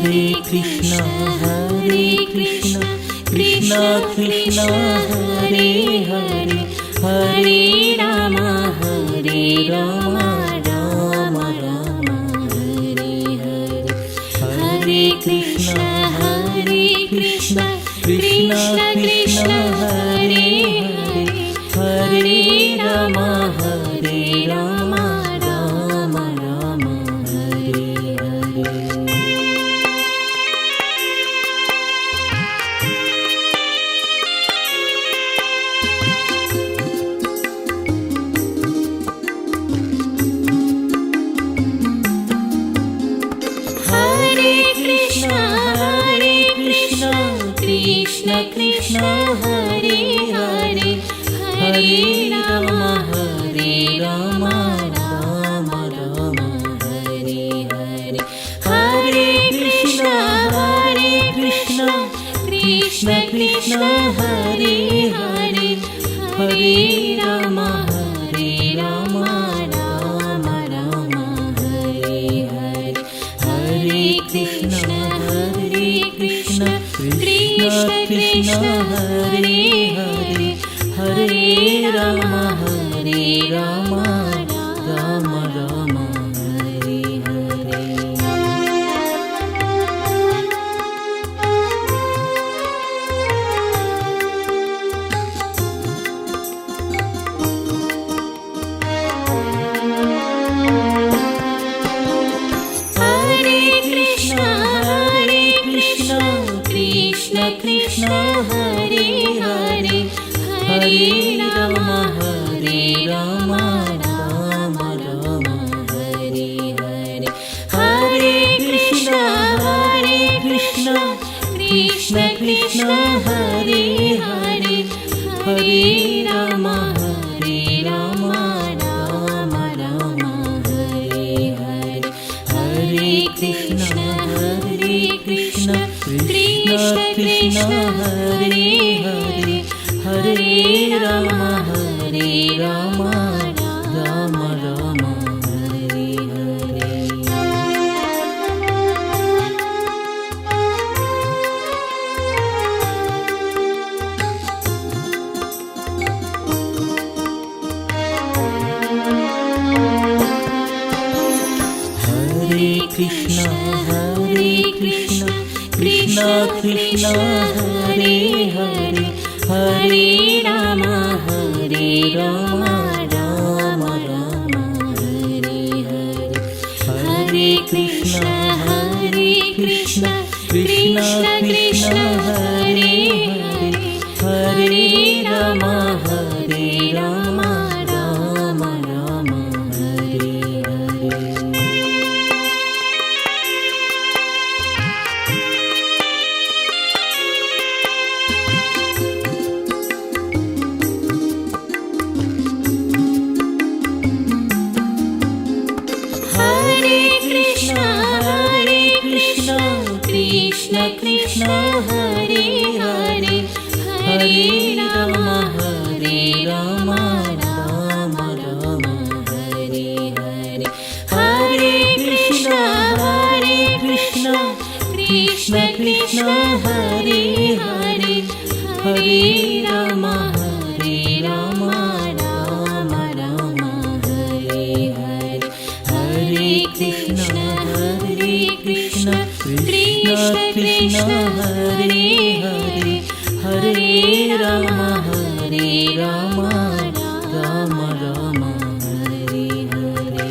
Hare Krishna Krishna Krishna Hare Hare Hare Ram Ram Ram Hare Hare Hare Krishna Krishna Krishna Hare Hare Hare Ram Ram Ram Hare Hare. Krishna Krishna Hare Hare Hare Ram Ram Ram Hare Hare Hare Krishna Krishna Krishna Hare Hare Hare Ram Ram Ram Hare Hare Hare Krishna Krishna Krishna Hare Hare Hare Ram Ram Ram Hare Hare. Krishna Krishna Hare Hare Hare Ram Ram Ram Hare Hare Hare Krishna Krishna Krishna Hare Hare Hare Ram Ram Ram Hare Hare Hare Krishna Krishna Krishna Hare Hare Hare Ram Ram Ram Hare Hare. Hare Krishna Krishna Krishna Hare Hare Hare Ram Ram Ram Hare Hare Hare Krishna Krishna Krishna Hare Hare Hare Ram Ram Ram Hare Hare. Krishna Krishna Hare Hare Hare Ram Ram Ram Hare Hare Hare Krishna Krishna Krishna Hare Hare Hare Ram Ram Ram Hare Hare Hare Krishna Krishna Krishna Hare Hare Hare Ram Ram Ram Hare Hare.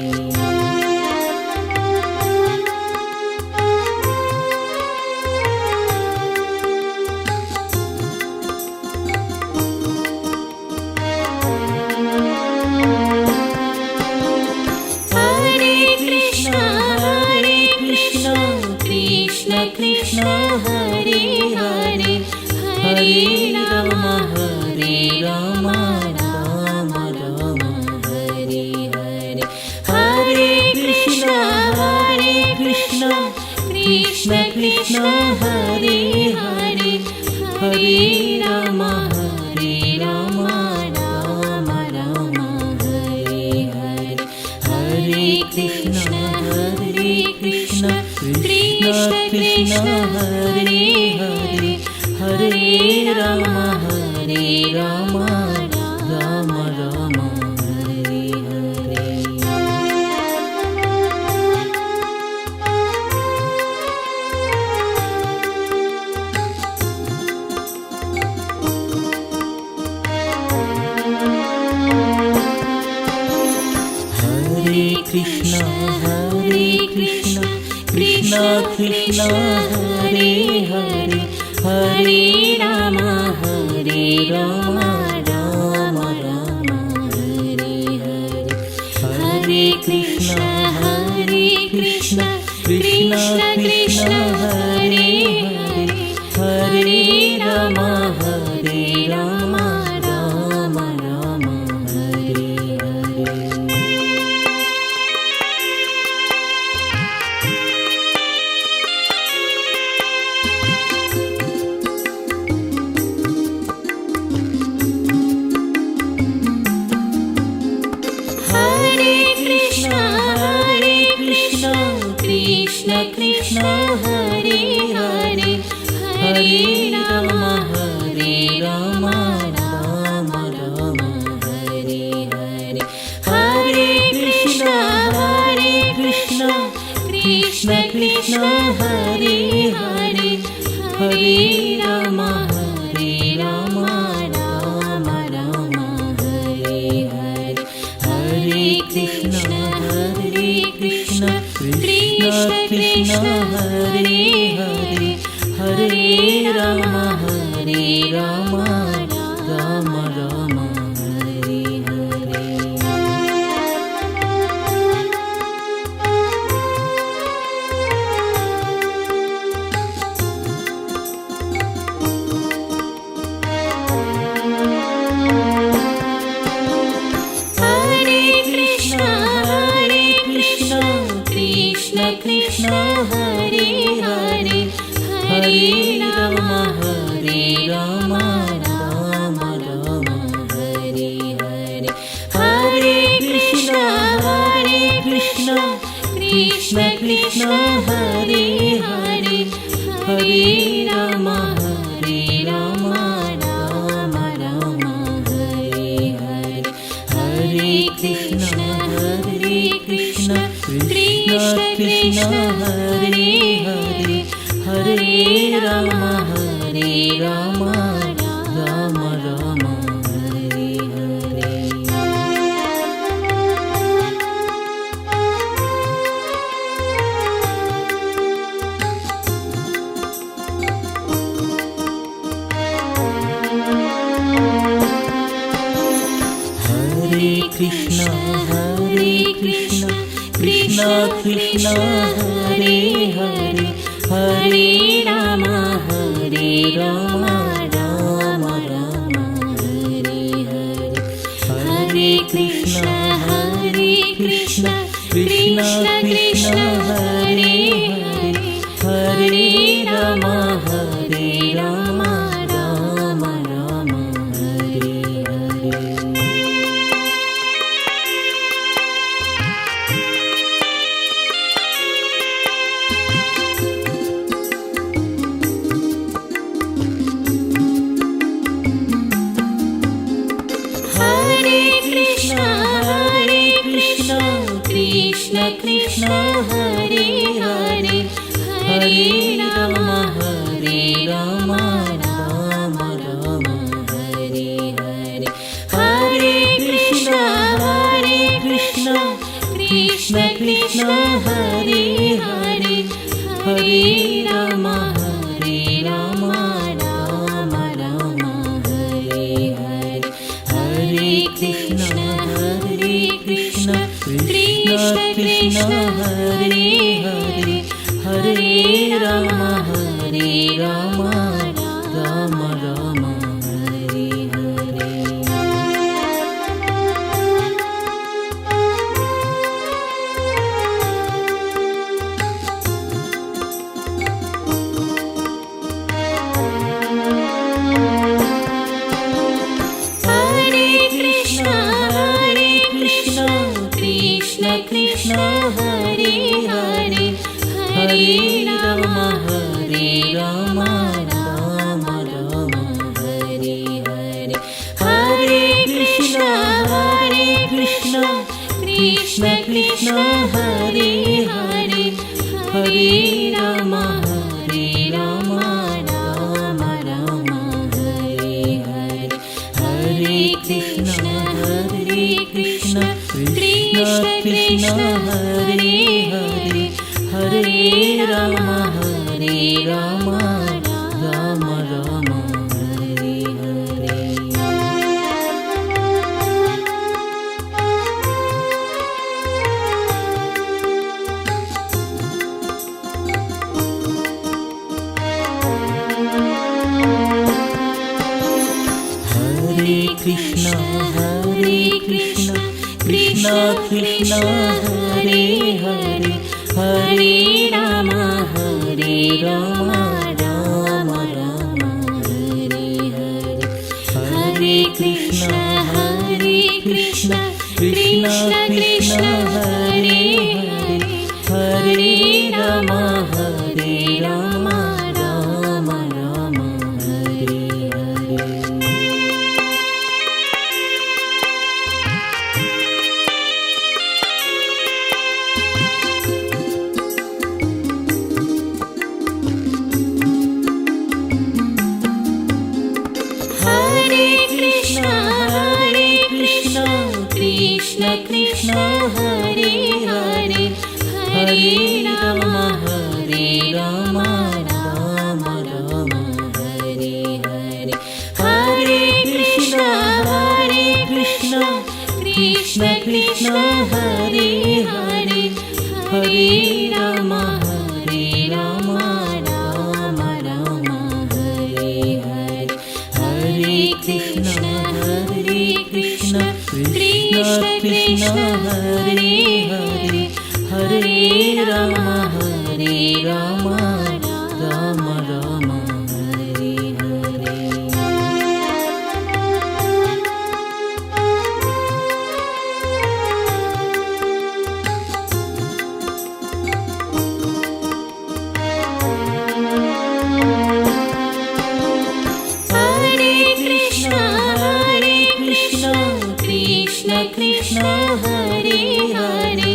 Krishna Hare Hare Hare Ram Ram Ram Hare Hare Hare Krishna Krishna Krishna Hare Hare Hare Ram Ram Ram Hare Hare Hare Krishna Krishna Krishna Krishna Hare Hare Hare Rama Rama Rama Hare Hare. Hare Krishna Krishna Krishna Hare Hare Hare Rama Rama Rama Hare Hare. Hare Krishna Krishna Krishna Hare Hare Hare Rama Rama Rama Hare Hare. Krishna Krishna Hare Hare Hare Rama Rama Rama Hare Hare. Hare Krishna Krishna Krishna Hare Hare Hare Rama Rama Rama Hare Hare. Hare Krishna Krishna Krishna Hare Hare Hare Rama Rama Rama Hare Hare. Krishna Hare Hare Hare Rama Rama Rama Hare Hare. Hare Krishna Krishna Krishna Hare Hare Hare Rama Rama Rama Hare Hare. Hare Krishna Krishna Krishna Hare Hare Hare Rama Rama Rama Hare Hare. Hare Krishna Krishna Krishna Hare Hare Hare Rama Rama Rama Hare Hare. Hare Krishna Krishna Krishna Hare Hare Hare Rama Rama Rama Hare Hare. Krishna Hare Hare Hare Rama Rama Rama Hare Hare. Hare Krishna Krishna Hare Hare Hare Rama Rama Rama Hare Hare. Hare Krishna Krishna Hare Hare Hare Rama Rama Rama Hare Hare. Krishna Hare Hare Hare Rama Hare Krishna, Krishna Krishna Hare Hare, Hare Rama Hare Rama, Rama Rama Hare Hare. Hare Krishna, Hare Krishna, Krishna Krishna Hare Hare, Hare Rama Hare Rama, Rama Rama Hare Hare. Hare Krishna, Krishna Krishna Hare Hare, Hare Rama Hare Rama, Rama Rama Hare Hare. Hare Krishna, Krishna Krishna Hare Hare, Hare Rama Hare Rama, Rama Rama Hare Hare. Hare Krishna, Krishna Krishna Hare Hare, Hare Rama Hare Rama, Rama Rama Hare Hare. Hare Krishna, Krishna Krishna Hare Hare,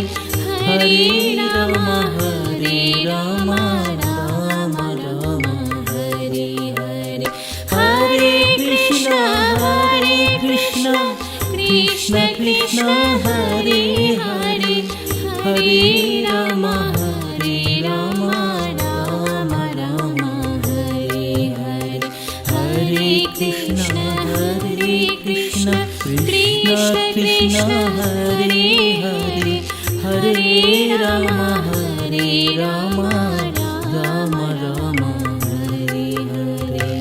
Hare Rama Hare Rama, Rama Rama Hare Hare. Hare Krishna, Krishna Krishna Hare Hare, Hare Rama Hare Rama, Rama Rama Hare Hare. Hare Krishna, Krishna Krishna Hare Hare, Hare Rama Hare Rama, Rama Rama Hare Hare.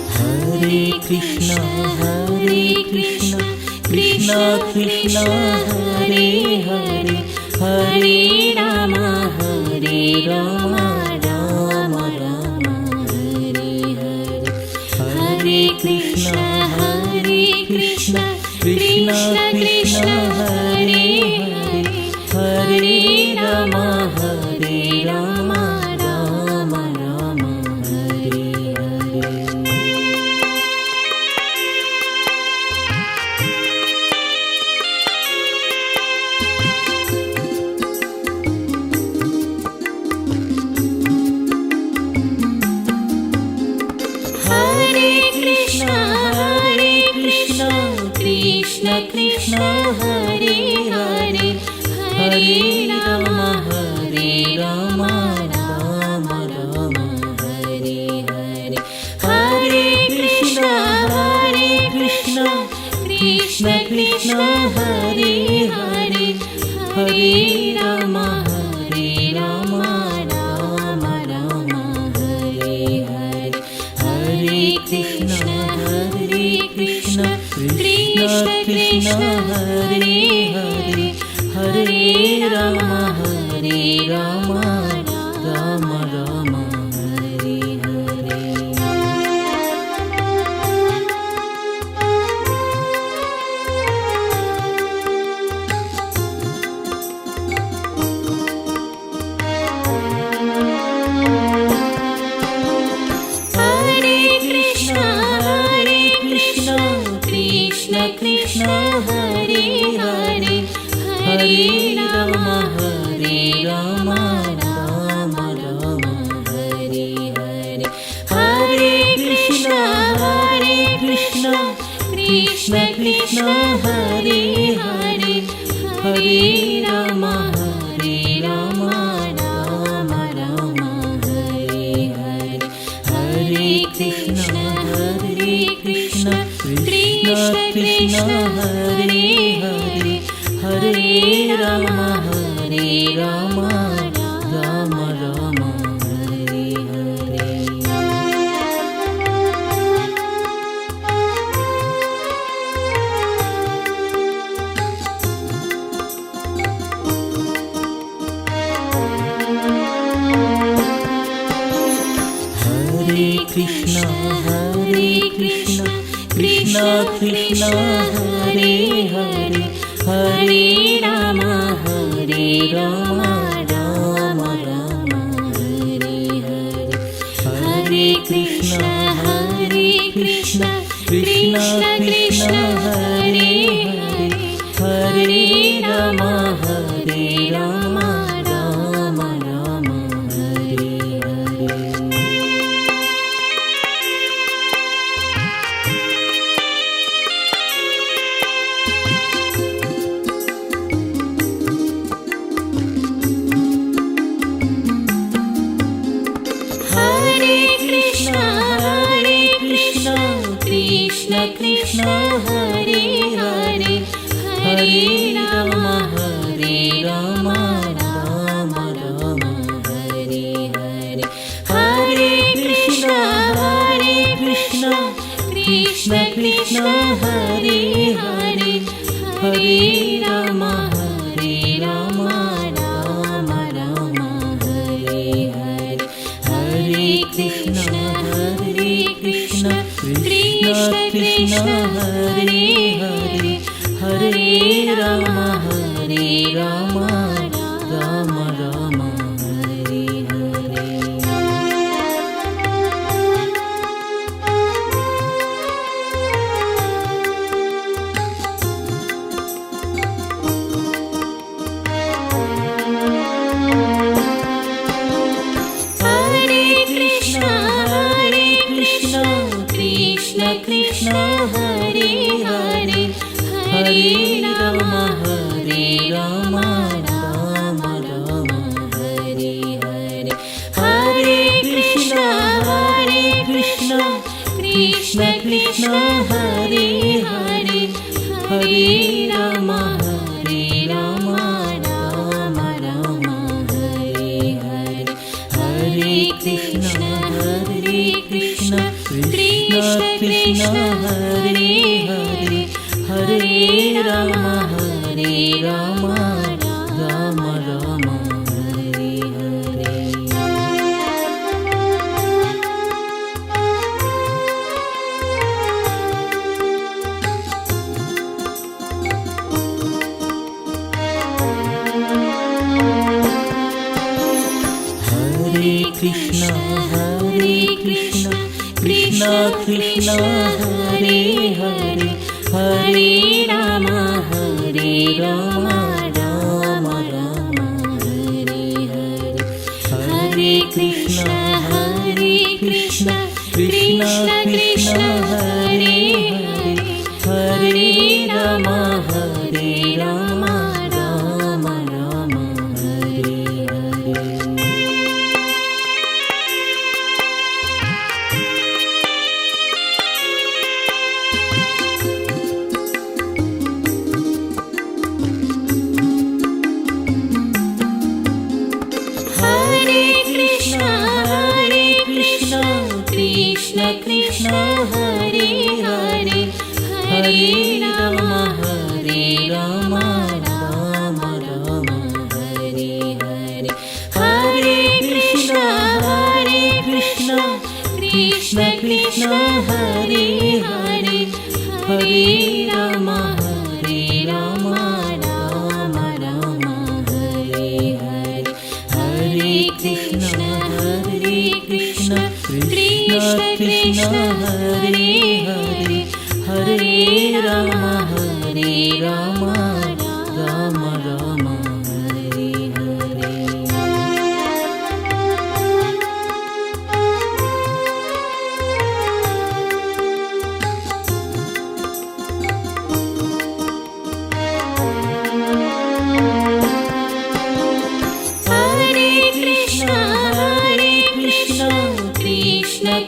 Hare Krishna, Krishna Krishna Hare Hare, Hare Rama Hare Rama, Rama Rama Hare Hare. Hare Krishna, Krishna Krishna Hare Hare, Hare Rama Hare Rama, Rama Rama Hare Hare. Hare Krishna, Krishna Krishna Hare Hare, Hare Rama Hare Rama, Rama Rama Hare Hare. Hare Krishna, Krishna Krishna Hare Hare, Hare Rama Hare Rama, Rama Rama Hare Hare. Hare Krishna, Krishna Krishna Hare Hare, Hare Rama Hare Rama, Rama Rama Hare Hare. Hare Krishna, Krishna Krishna Hare Hare, Hare Rama Hare Rama, Rama Rama Hare Hare. Hare Krishna, Krishna Krishna Hare Hare, Hare Rama Hare Rama, Rama Rama Hare Hare. Hare Hare Krishna Krishna Krishna Hare Hare Hare Rama Rama Rama Hare Hare Krishna Krishna Krishna Hare Hare Hare Rama Rama Rama Hare Hare Hare Krishna Krishna Krishna Hare Hare Hare Rama Rama Rama Hare Hare Krishna Hare Hare Hare Rama Rama Rama Hare Hare Hare Krishna Krishna Krishna Hare Hare Hare Rama Rama Rama Hare Hare Hare Krishna Krishna Krishna Hare Hare Hare Rama Rama Rama Hare Hare Krishna Hare Hare Hare Rama Rama Rama Hare Hare Hare Krishna Krishna Krishna Hare Hare Hare Rama Rama Hare Hare Hare Krishna Krishna Krishna Hare Hare Hare Rama Rama Hare Hare Krishna Krishna Krishna Hare Hare Hare Rama Rama Hare Hare Hare Krishna Krishna Krishna Hare Hare Hare Rama Rama Hare Hare Krishna Hare Hare Hare Rama Rama Hare Hare Hare Krishna Krishna Hare Hare Hare Rama Rama Hare Hare Hare Krishna Krishna Hare Hare Hare Rama Rama Hare Hare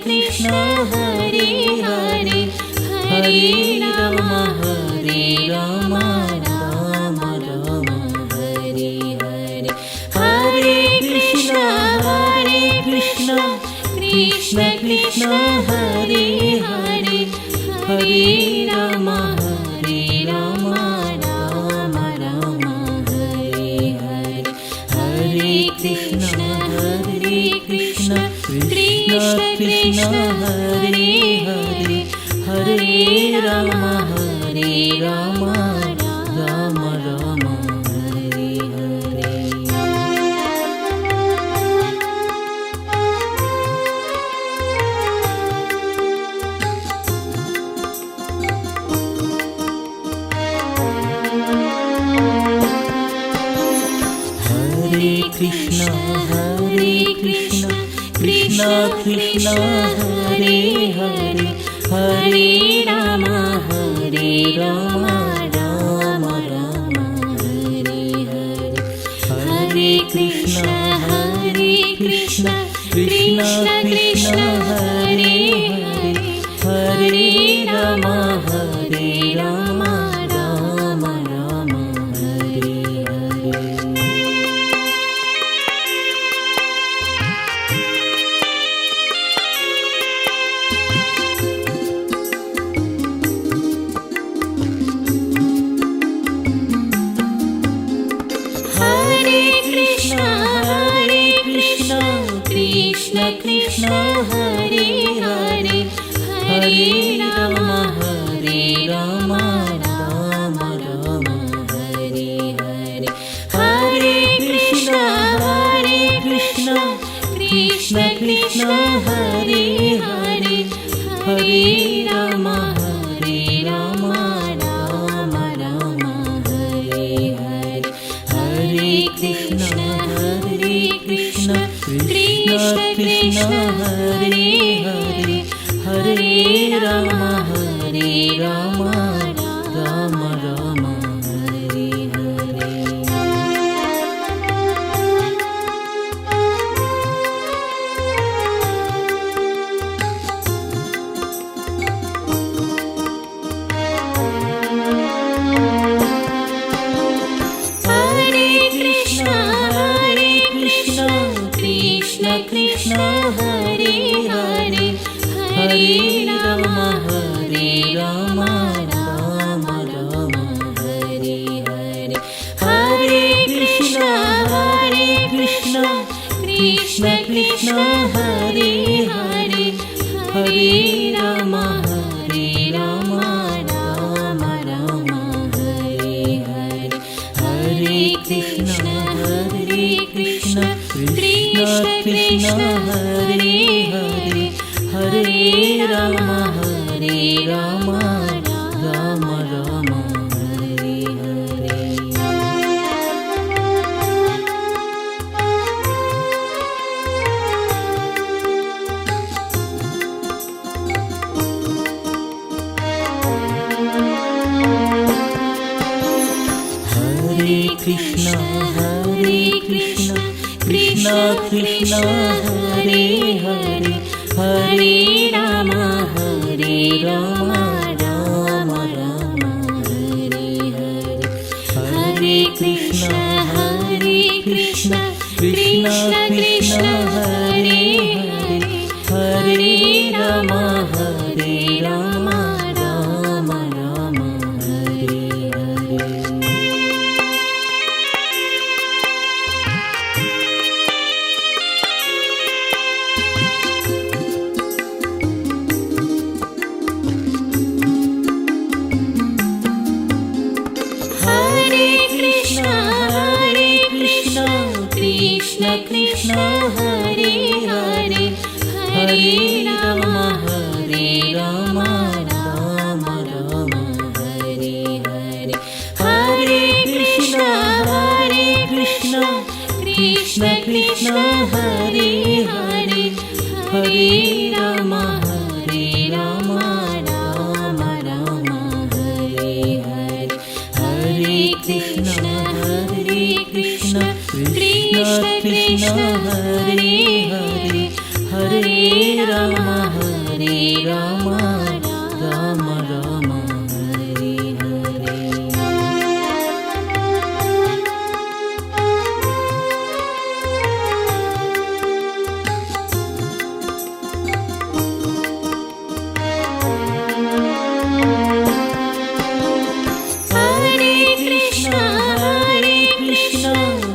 Krishna Hare Hare Hare Ram Ram Ram Hare Hare Hare Krishna Krishna Krishna Hare Hare Hare Ram Ram Ram Hare Hare Hare Krishna Krishna Krishna Hare Hare Hare Ram Ram Ram Hare Hare Hare Krishna Krishna Krishna Hare Hare Hare Ram Ram Ram Hare Hare Hare Krishna Krishna Krishna Hare Hare Hare Ram Ram Ram Hare Hare Krishna Krishna Hare Hare Hare Ram Ram Ram Hare Hare Hare Krishna Krishna Krishna Hare Hare Hare Ram Ram Ram Hare Hare Hare Krishna Krishna Krishna Hare Hare Hare Ram Ram Ram Hare Hare Krishna Hare Hare Hare Ram Ram Ram Hare Hare Hare Krishna Krishna Hare Hare Hare Ram Ram Ram Hare Hare Hare Krishna Krishna Krishna Hare Hare Hare Ram Ram Ram Hare Hare Hare Krishna Krishna Krishna Hare Hare Hare Ram Ram Ram Hare Hare Hare Krishna Krishna Krishna Hare Hare Hare Ram Ram Ram Hare Hare Krishna Hare Hare Hare Ram Ram Ram Hare Hare Hare Krishna Krishna Hare Hare Hare Ram Ram Ram Hare Hare Hare Krishna Krishna Hare Hare Hare Ram Hare Rama, Rama Rama, Hare Hare.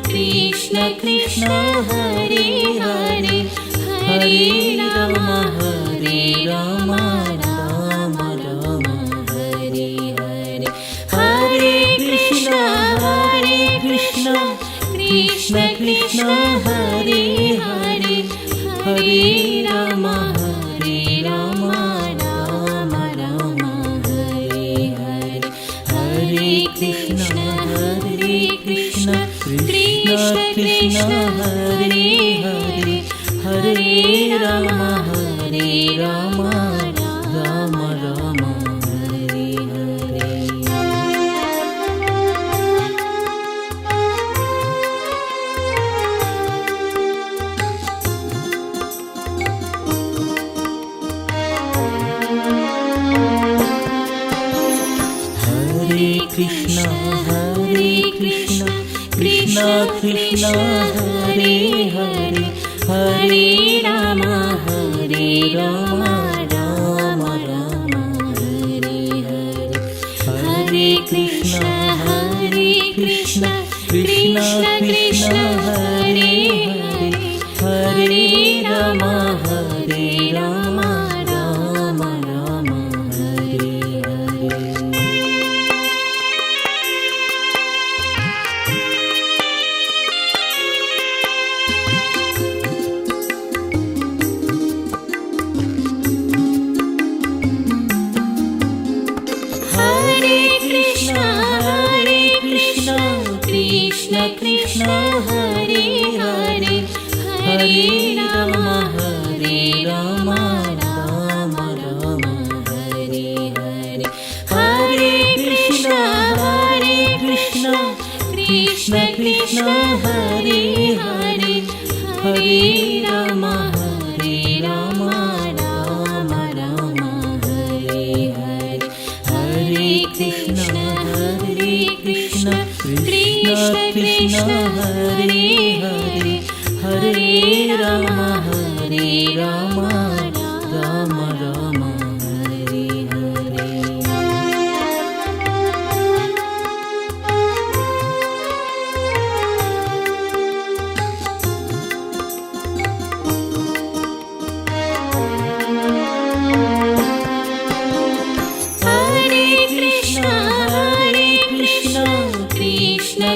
Krishna Krishna Hare Hare, Hare Rama Hare Rama, Rama Rama Hare Hare. Hare Krishna Krishna Krishna Hare Hare, Hare Rama Hare Rama, Rama Rama Hare Hare. Hare Krishna Krishna Krishna Hare Hare, Hare Rama Hare Rama, Rama Rama Hare Hare. Hare Krishna Krishna Krishna Hare Hare, Hare Rama Hare Rama, Rama Rama Hare Hare. Hare Krishna Krishna Krishna Hare Hare, Hare Rama Hare Rama, Rama Rama Hare Hare. Krishna Hare Hare, Hare Rama Hare Rama, Rama Rama Hare Hare. Hare Krishna Krishna Krishna Hare Hare, Hare Rama Hare Rama, Rama Rama Hare Hare. Hare Krishna Krishna Krishna Hare Hare, Hare Rama Hare Rama, Rama Rama Hare Hare.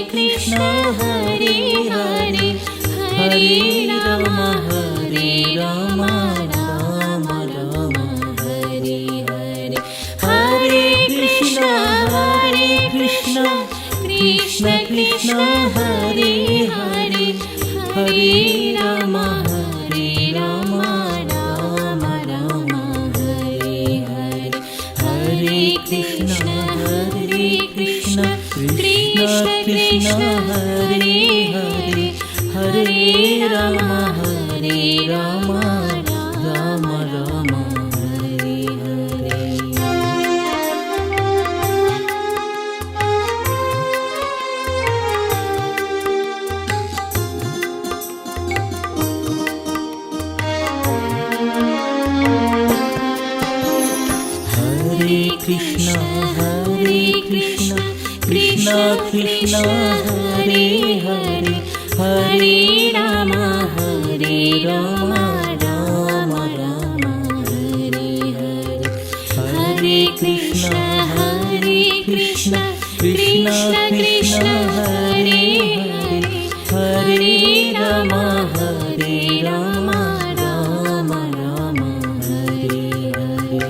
Krishna Hare Hare, Hare Rama Hare Rama, Rama Rama Hare Hare. Hare Krishna Krishna Hare Hare, Hare Rama Hare Rama, Rama Rama Hare Hare. Hare Krishna Krishna Hare Hare, Hare Rama Hare Rama, Rama Rama Hare Hare. Hare Krishna Krishna Krishna Hare Hare, Hare Rama Hare Rama, Rama Rama Hare Hare. Hare Krishna Krishna Krishna Hare Hare, Hare Rama Hare Rama, Rama Rama Hare Hare.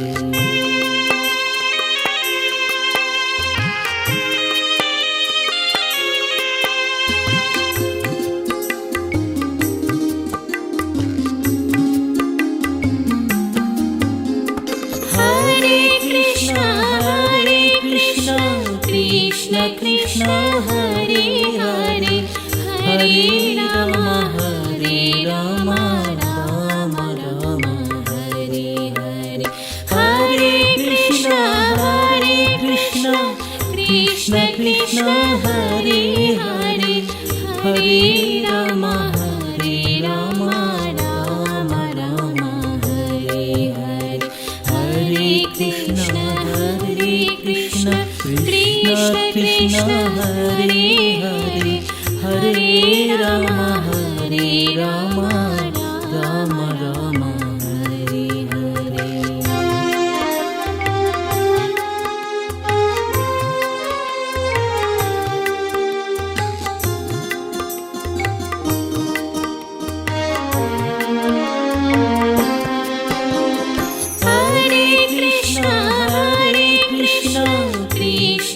Krishna Krishna Hare Hare Hare Rama Rama Rama Hare Hare Hare Krishna Krishna Krishna Hare Hare Hare Rama Rama Rama Hare Hare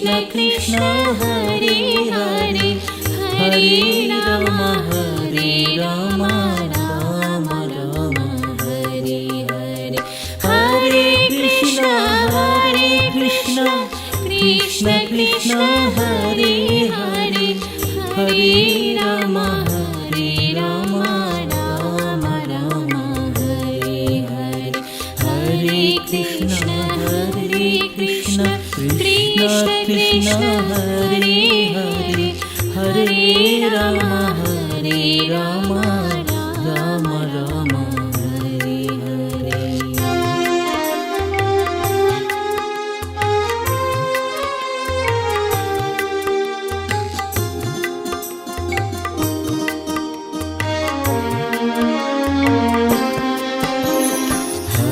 Krishna Krishna Hare Hare Hare Rama Rama Rama Hare Hare Hare Krishna Krishna Krishna Hare Hare Hare Rama Rama Rama Hare Hare Hare Krishna Krishna Krishna Hare Hare Hare Rama Rama Rama Hare Hare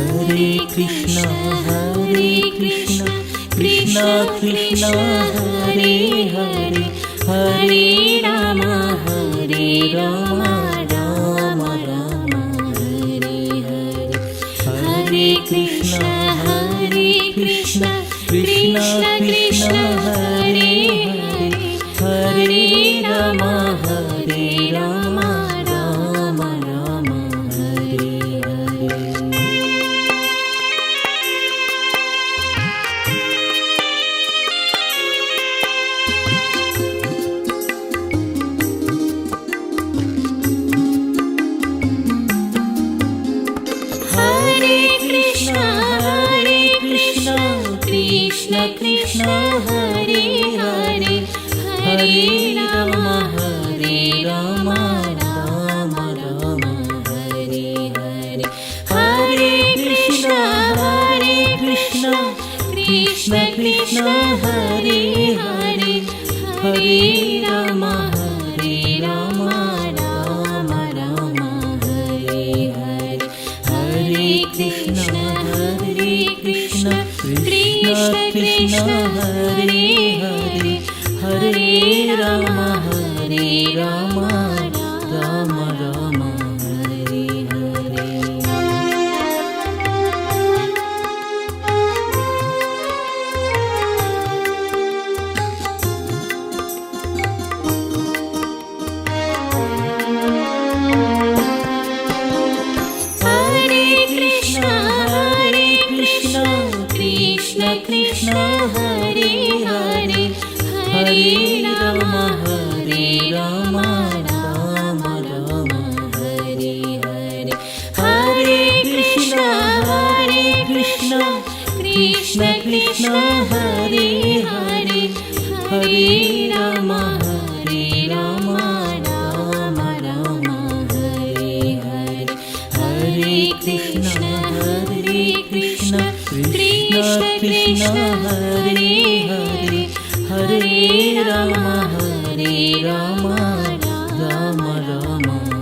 Hare Krishna Krishna Krishna Hare Hare Hare Rama Rama Rama Hare Hare Hare Krishna Krishna Krishna Hare Hare Hare Rama Rama Rama Hare Hare Krishna Krishna Hare Hare Hare Rama Rama Rama Hare Hare Hare Krishna Krishna Krishna Hare Hare Hare Rama Rama Rama Hare Hare Hare Krishna Krishna Krishna Hare Hare Hare Rama Rama Rama Hare Hare Krishna Krishna Hare Hare Hare Rama Rama Hare Hare Hare Krishna Krishna Krishna Hare Hare Hare Rama Rama Hare Hare Hare Krishna Krishna Krishna Hare Hare Hare Rama Rama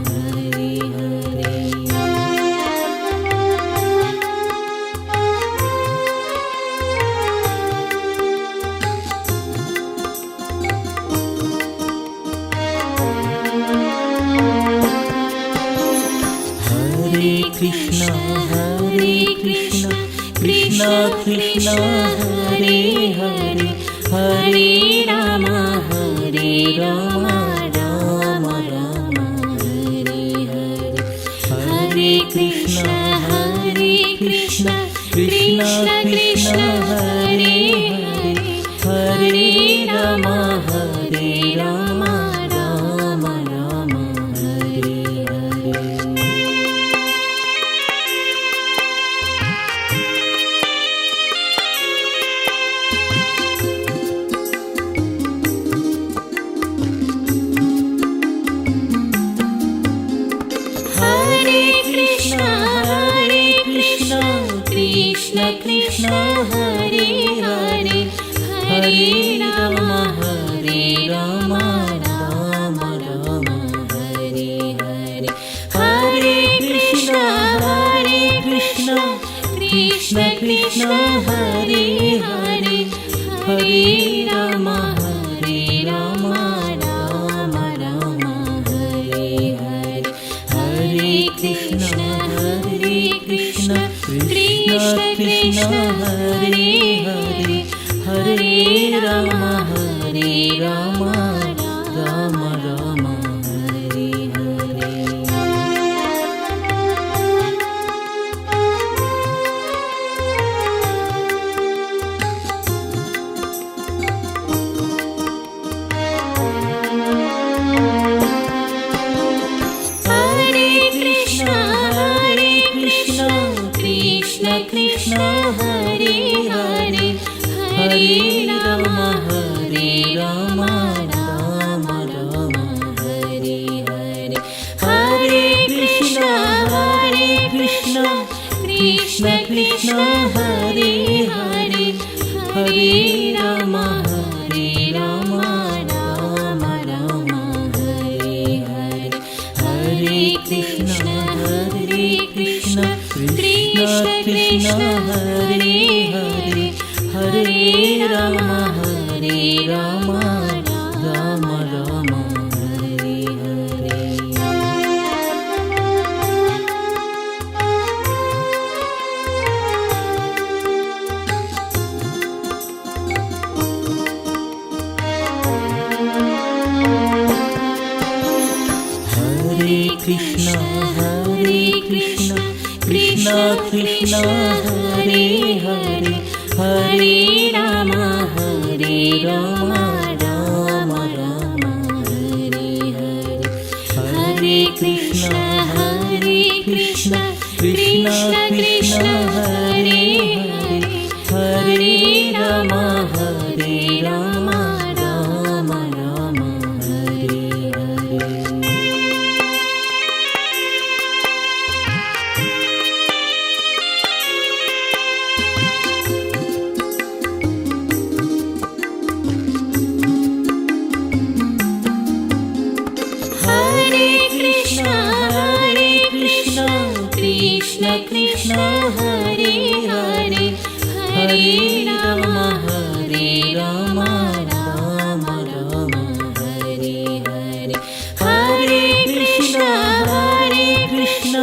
Hare Hare Krishna Krishna Krishna Hare Hare Hare Rama Rama Hare Hare Hare Krishna Krishna Krishna Hare Hare Hare Rama Rama Hare Hare Krishna Hare Hare Hare Ram Ram Ram Hare Hare Hare Krishna Krishna Krishna Hare Hare Hare Ram Ram Ram Hare Hare Hare Krishna Krishna Krishna Hare Hare Hare Ram Ram Ram Hare Hare Krishna Hare Hare Hare Ram Ram Ram Hare Hare Hare Krishna Krishna Krishna Hare Hare Hare Ram Ram Ram Hare Hare Hare Krishna Krishna Krishna Hare Hare Hare Ram Ram Ram Hare Hare Hare Krishna Krishna Krishna Hare Hare Hare Ram Ram Ram Hare Hare Hare Krishna Krishna Krishna Hare Hare Hare Ram Ram Ram Hare Hare Krishna Krishna Hare Hare Hare Ram Ram Ram Hare Hare Hare Krishna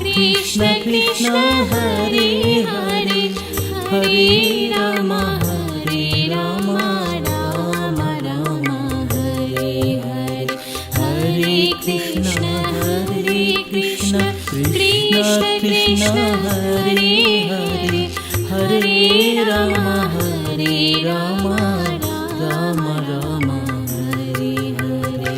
Krishna Krishna Hare Hare Hare Ram Ram Ram Hare Hare Hare Krishna Krishna Krishna Hare Hare Hare Ram Ram Ram Hare Hare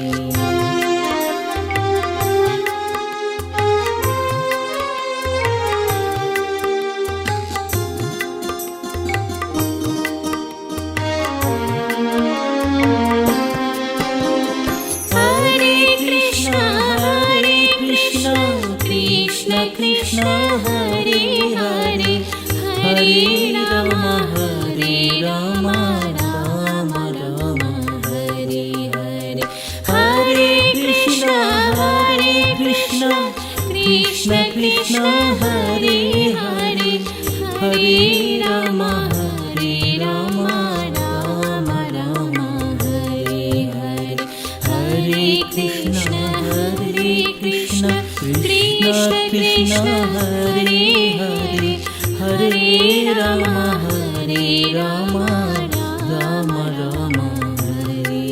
Krishna Hare Hare Hare Ram Ram Ram Hare Hare Hare Krishna Krishna Krishna Hare Hare Hare Ram Ram Ram Hare Hare Hare Krishna Krishna Krishna Hare Hare Hare Ram Ram Ram Hare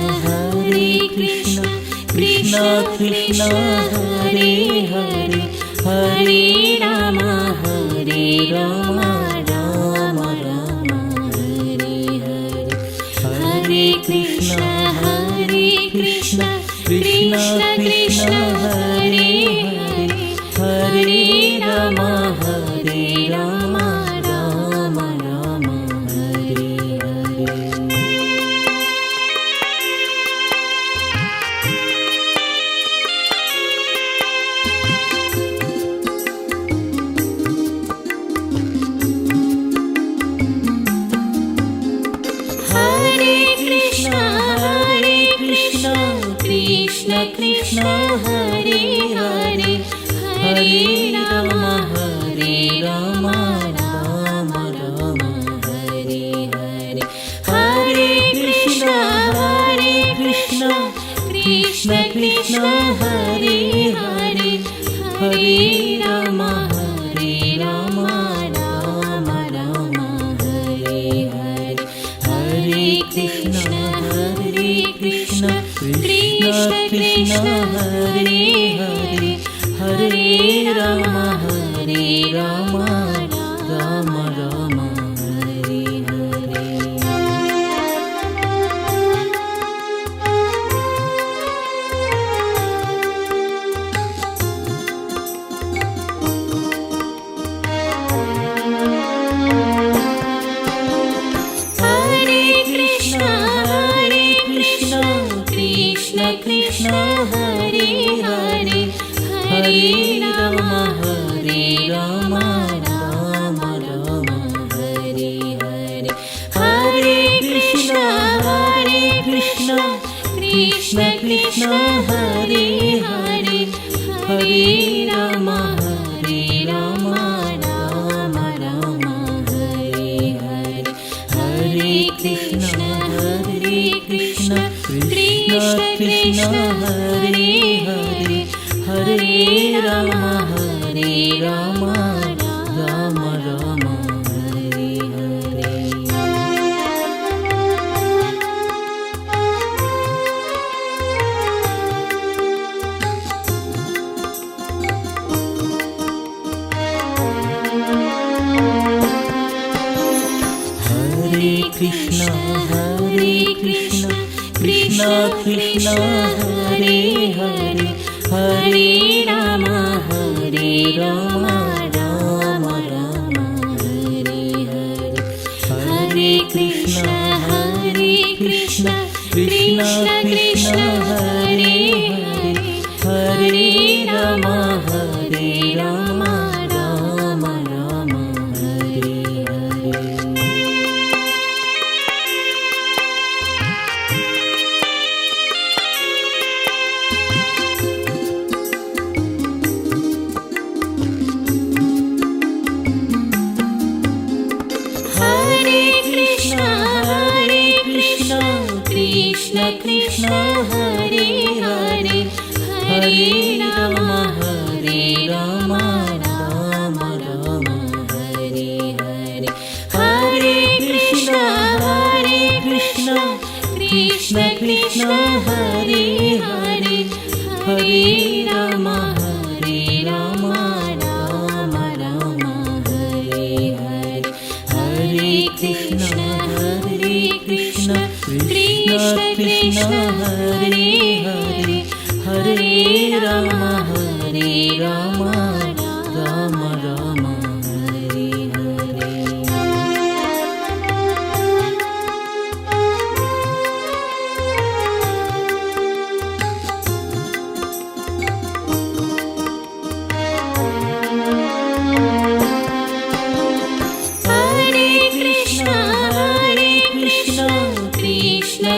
Hare Krishna Krishna Krishna Hare Hare Hare Ram Ram Ram Hare Hare Hare Krishna Krishna Krishna Hare Hare Hare Ram Rama Hare Rama Rama Rama Hare Hare Krishna Krishna Hare Hare Hare Rama Hare Rama Rama Rama Hare Hare Hare Krishna Krishna Krishna Hare Hare Hare Rama Hare Rama Rama Rama Hare Hare Hare Krishna Krishna Krishna Hare Hare Hare Rama Hare Rama Rama Rama Hare Hare Hare Krishna Krishna Krishna Hare Hare Hare Rama Hare Rama Rama Rama Hare Hare Hare Krishna Krishna Krishna Hare Hare Hare Rama Hare Rama Rama Rama Hare Hare Krishna Krishna Hare Hare Hare Rama Hare Rama Rama Rama Hare Hare Hare Krishna Krishna Hare Hare Hare Rama Hare Rama Rama Rama Hare Hare Hare Krishna Krishna Hare Hare Hare Rama Hare Rama Rama Rama Hare Hare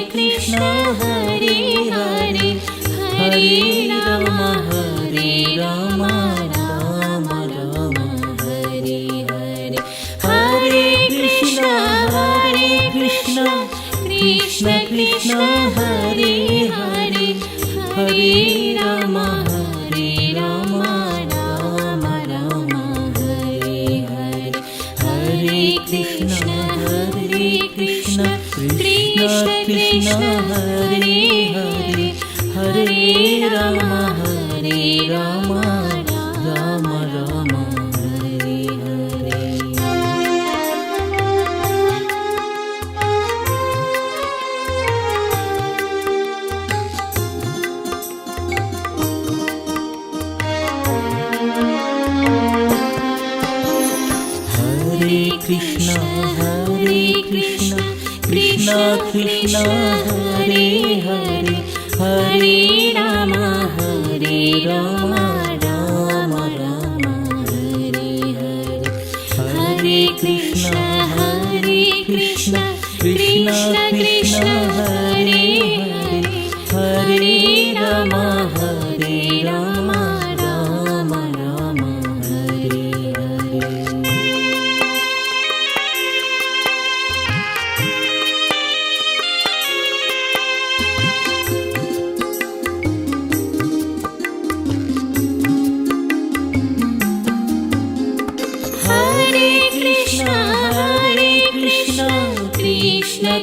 Krishna Hare Hare Hare Rama Hare Rama Rama Rama Hare Hare Hare Krishna Krishna Hare Hare Hare Rama Hare Rama Rama Rama Hare Hare Hare Krishna Krishna Hare Hare Hare Rama Hare Rama Rama Rama Hare Hare Hare Krishna Krishna Hare Hare Hare Rama Hare Rama Rama Rama Hare Hare Hare Krishna Krishna Hare Hare Hare Rama Hare Rama Rama Rama Hare Hare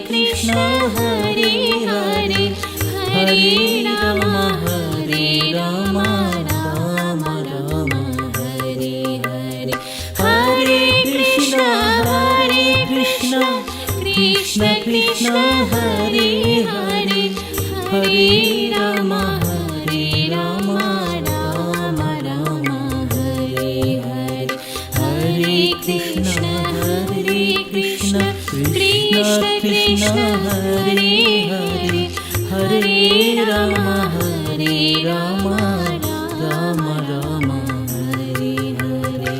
Krishna Hare Hare Hare Rama Hare Rama Rama Rama Hare Krishna Hare Hare Hare Rama Rama Rama Hare Hare Hare Krishna Krishna Krishna Hare Hare Hare Rama Rama Rama Hare Hare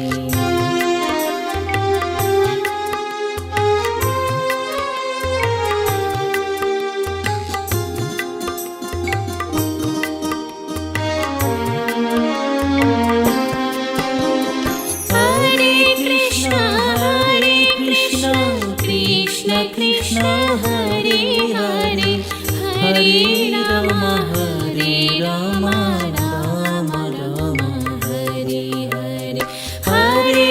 Krishna Krishna Hare Hare Hare Rama Rama Rama Hare Hare Hare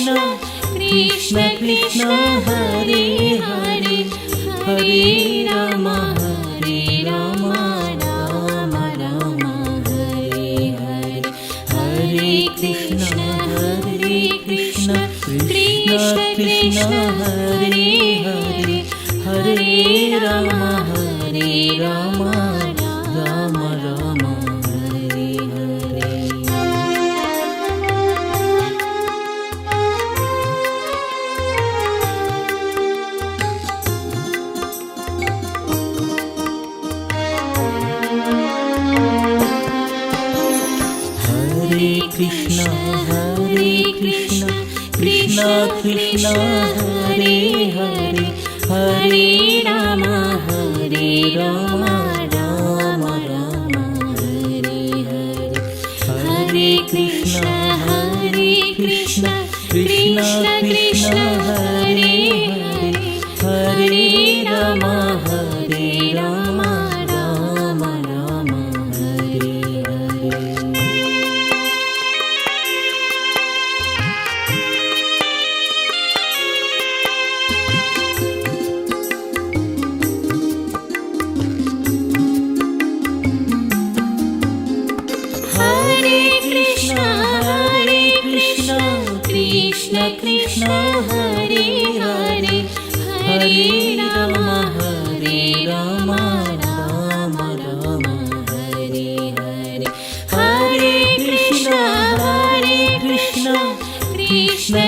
Krishna Krishna Krishna Hare Hare Hare Rama Rama Rama Hare Hare Hare Krishna Krishna Krishna Hare Hare Hare Rama Rama Rama Hare Hare Hare Krishna Krishna Krishna Hare Hare Hare Rama Rama Rama Hare Hare Hare Krishna Krishna Krishna Hare Hare Hare Rama Rama Rama Hare Hare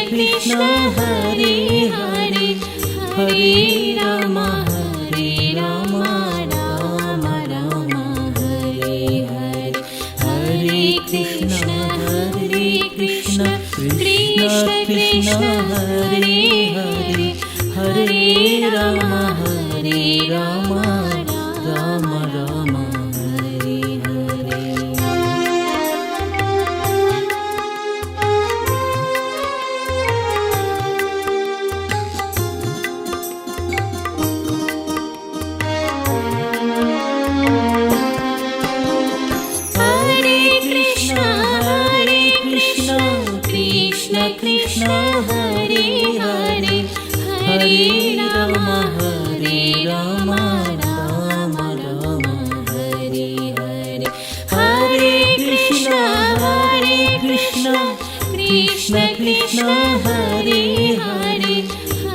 Krishna Hare Hare Hare Rama Rama Hare Hare Hare Krishna Krishna Hare Hare Hare Rama Rama Hare Hare Hare Krishna Krishna Krishna Hare Hare Hare Rama Rama Hare Hare Krishna Hare Hare Hare Rama Rama Hare Hare Hare Krishna Krishna Hare Hare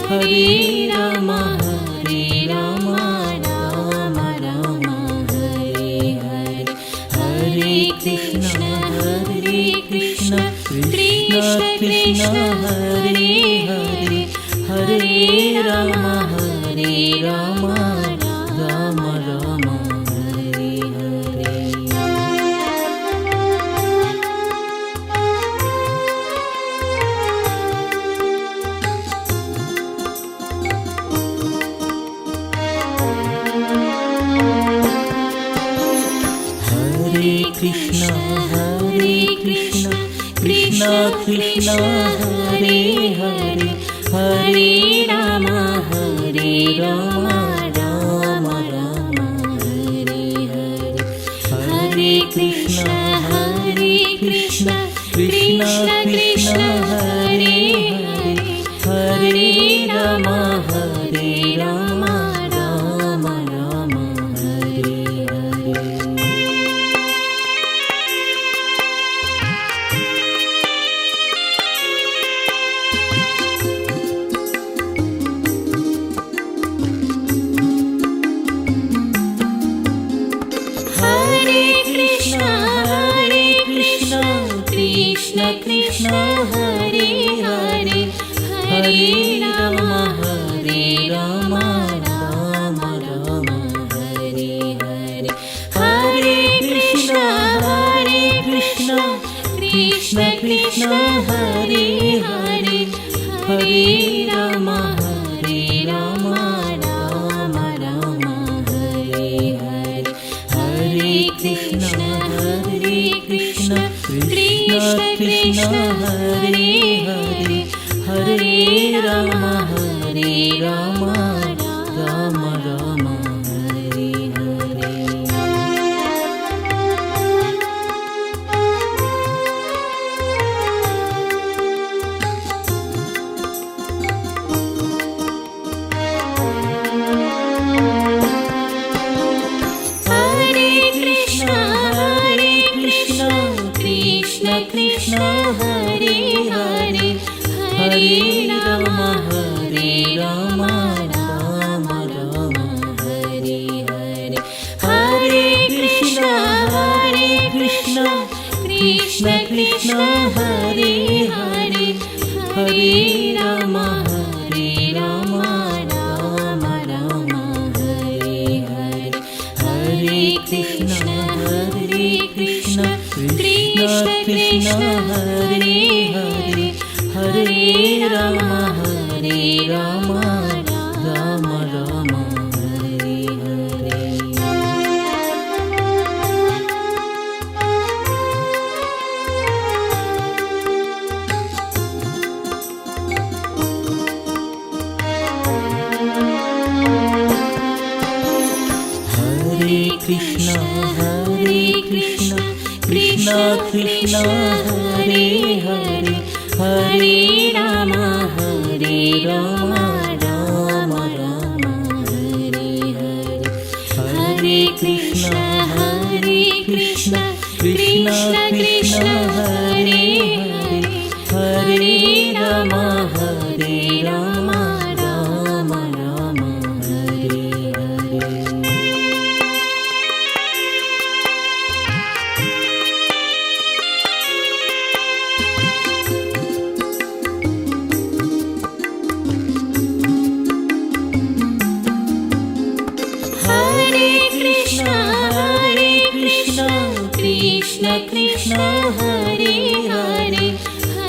Hare Rama Rama Hare Hare Hare Krishna Krishna Hare Hare Hare Rama Rama Hare Hare Krishna Krishna Hare Hare Hare Rama Rama Hare Hare Hare Krishna Krishna Hare Hare Hare Rama Rama Hare Hare Krishna Krishna Hare Hare Hare Ram Ram Ram Hare Hare Hare Krishna Krishna Krishna Hare Hare Hare Ram Ram Ram Hare Hare Hare Krishna Krishna Krishna Hare Hare Hare Ram Ram Ram Hare Hare Krishna Krishna Hare Hare Hare Ram Ram Ram Hare Hare Hare Krishna Krishna Krishna Hare Hare Hare Ram Ram Ram Hare Hare Hare Krishna Krishna Krishna Hare Hare Hare Ram Ram Ram Hare Hare Krishna Krishna Krishna Hare Hare Hare Ram Ram Ram Hare Hare Hare Krishna Krishna Krishna Hare Hare Hare Ram Ram Ram Hare Hare Krishna Krishna Hare Hare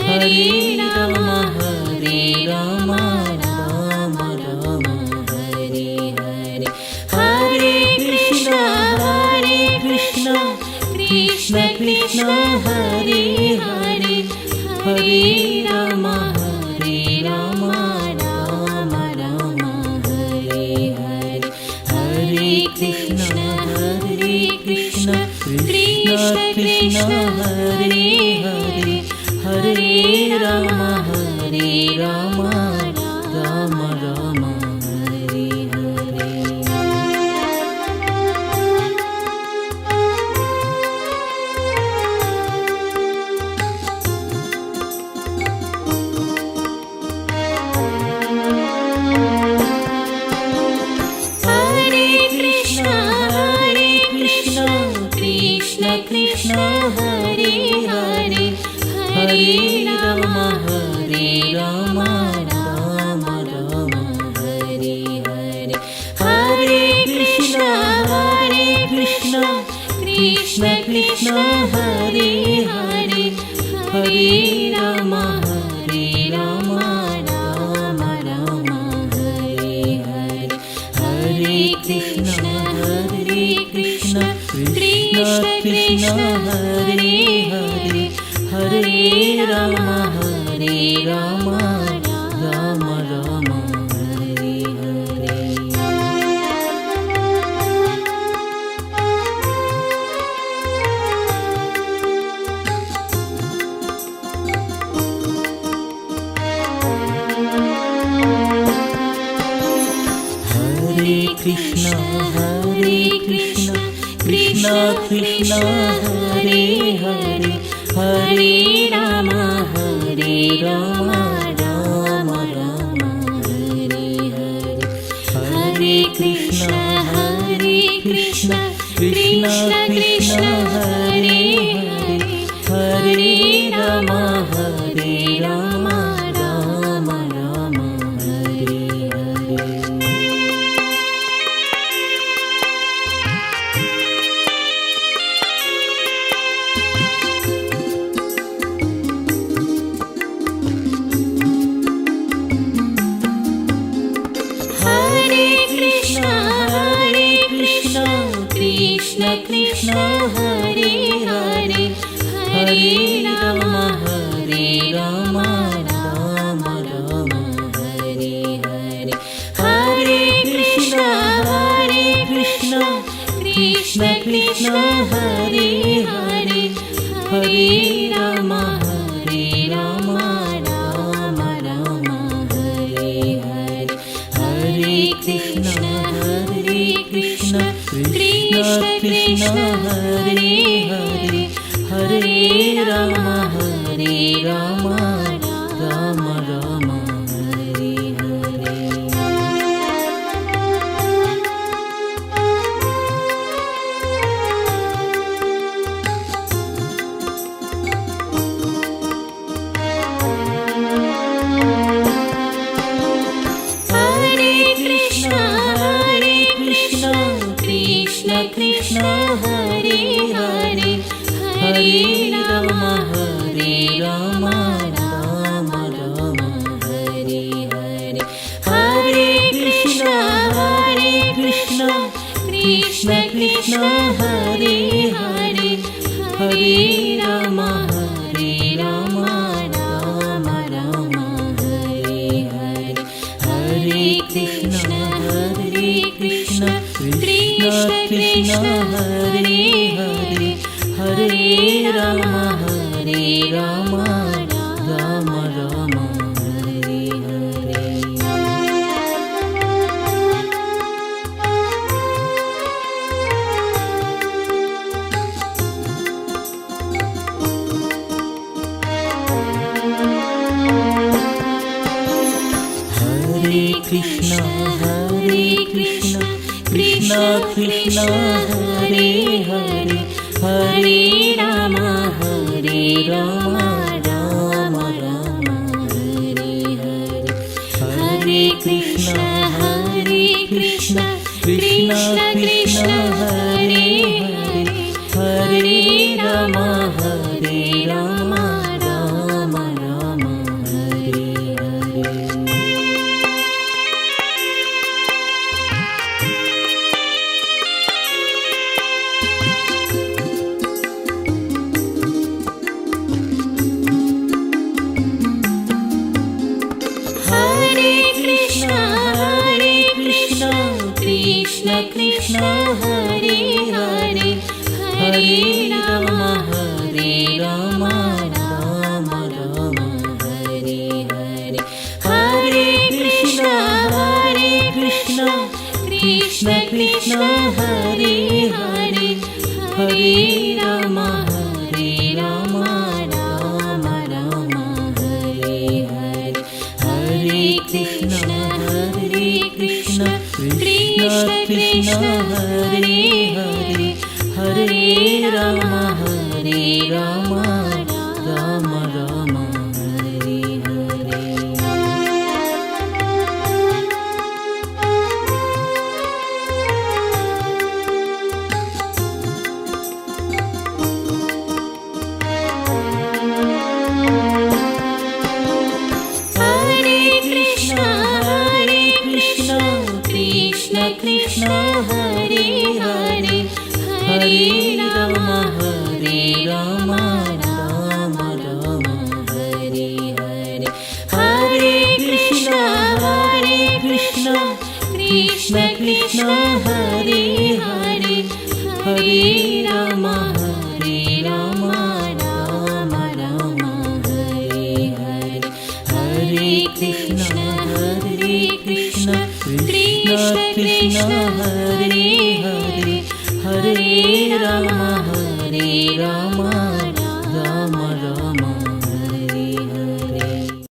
Hare Ram Ram Ram Hare Hare Hare Krishna Krishna Krishna Hare Hare Hare Ram Ram Ram Hare Hare Hare Krishna Krishna Krishna Hare Hare Hare Ram Ram Ram Hare Hare Krishna Hare Hare Hare Ram Ram Hare Hare Hare Krishna Krishna Hare Hare Hare Ram Ram Hare Hare Hare Krishna Krishna Krishna Hare Hare Hare Ram Ram Hare Hare Krishna Krishna Krishna Hare Hare Hare Ram Ram Hare Hare Hare Krishna Krishna Krishna Hare Hare Hare Ram Hare Ram Ram Ram Hare Hare. Krishna Krishna Hare Hare Hare Rama Hare Rama Rama Rama Hare Hare Hare Krishna Krishna Krishna Hare Hare Hare Rama Hare Rama Rama Rama Hare Hare Hare Krishna Krishna Krishna Hare Hare Hare Rama Hare Rama Rama Rama Hare Hare. Krishna Hare Hare Hare Rama Hare Rama Rama Rama Hare Hare Hare Krishna Krishna Krishna Hare Hare Hare Rama Hare Rama Rama Rama Hare Hare Hare Krishna Krishna Krishna Hare Hare Hare Rama Hare Rama Rama Rama Hare Hare. Hare Krishna Krishna Krishna Hare Hare Hare Rama Hare Rama Rama Rama Hare Hare Hare Krishna Krishna Krishna Hare Hare Hare Rama Hare Rama Rama Rama Hare Hare. Krishna Krishna Hare Hare Hare Rama Hare Rama Rama Rama Hare Hare Hare Krishna Krishna Krishna Hare Hare Hare Rama Hare Rama Rama Rama Hare Hare Hare Krishna Krishna Krishna Hare Hare Hare Rama Hare Rama Rama Rama Hare Hare. Krishna Hare Hare Hare Rama Hare Rama Rama Rama Hare Hare Hare Krishna Krishna Krishna Hare Hare Hare Rama Hare Rama Rama Rama Hare Hare Hare Krishna Krishna Krishna Hare Hare Hare Rama Hare Rama Rama Rama